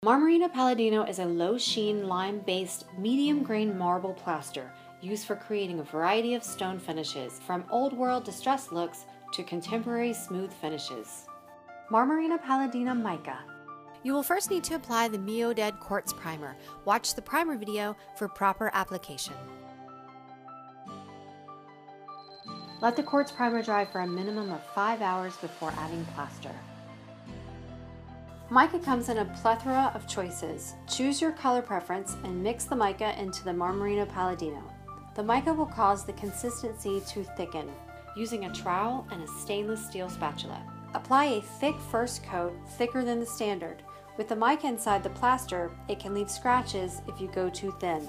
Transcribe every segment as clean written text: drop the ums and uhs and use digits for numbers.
Marmorino Palladino is a low-sheen, lime-based, medium-grain marble plaster used for creating a variety of stone finishes, from old-world distressed looks to contemporary smooth finishes. Marmorino Palladino Mica. You will first need to apply the Meoded quartz primer. Watch the primer video for proper application. Let the quartz primer dry for a minimum of 5 hours before adding plaster. Mica comes in a plethora of choices. Choose your color preference and mix the mica into the Marmorino Palladino. The mica will cause the consistency to thicken, using a trowel and a stainless steel spatula. Apply a thick first coat, thicker than the standard. With the mica inside the plaster, it can leave scratches if you go too thin.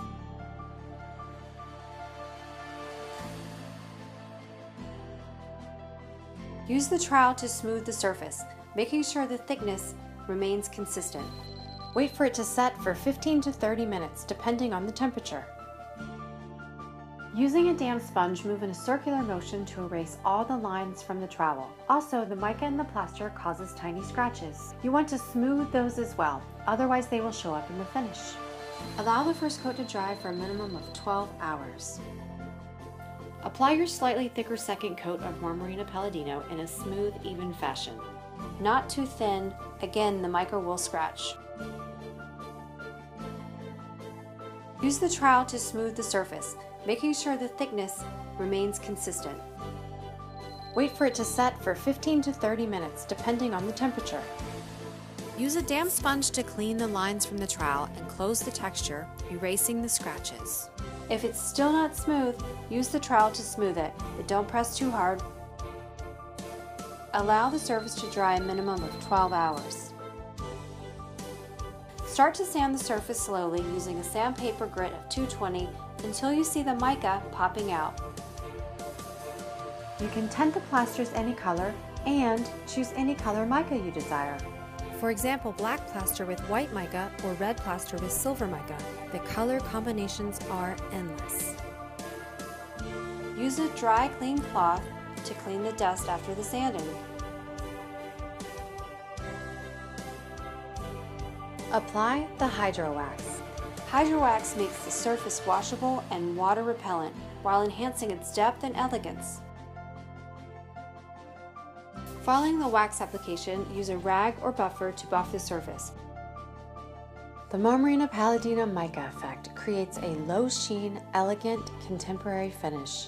Use the trowel to smooth the surface, making sure the thickness remains consistent. Wait for it to set for 15 to 30 minutes, depending on the temperature. Using a damp sponge, move in a circular motion to erase all the lines from the trowel. Also, the mica in the plaster causes tiny scratches. You want to smooth those as well, otherwise they will show up in the finish. Allow the first coat to dry for a minimum of 12 hours. Apply your slightly thicker second coat of Marmorino Palladino in a smooth, even fashion. Not too thin, again the mica will scratch. Use the trowel to smooth the surface, making sure the thickness remains consistent. Wait for it to set for 15 to 30 minutes, depending on the temperature. Use a damp sponge to clean the lines from the trowel and close the texture, erasing the scratches. If it's still not smooth, use the trowel to smooth it, but don't press too hard. Allow the surface to dry a minimum of 12 hours. Start to sand the surface slowly using a sandpaper grit of 220 until you see the mica popping out. You can tint the plasters any color and choose any color mica you desire. For example, black plaster with white mica or red plaster with silver mica. The color combinations are endless. Use a dry, clean cloth to clean the dust after the sanding. Apply the Hydro Wax. Hydro Wax makes the surface washable and water repellent while enhancing its depth and elegance. Following the wax application, use a rag or buffer to buff the surface. The Marmorino Palladino Mica effect creates a low-sheen, elegant, contemporary finish.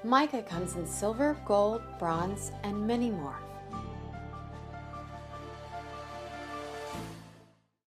Mica comes in silver, gold, bronze, and many more.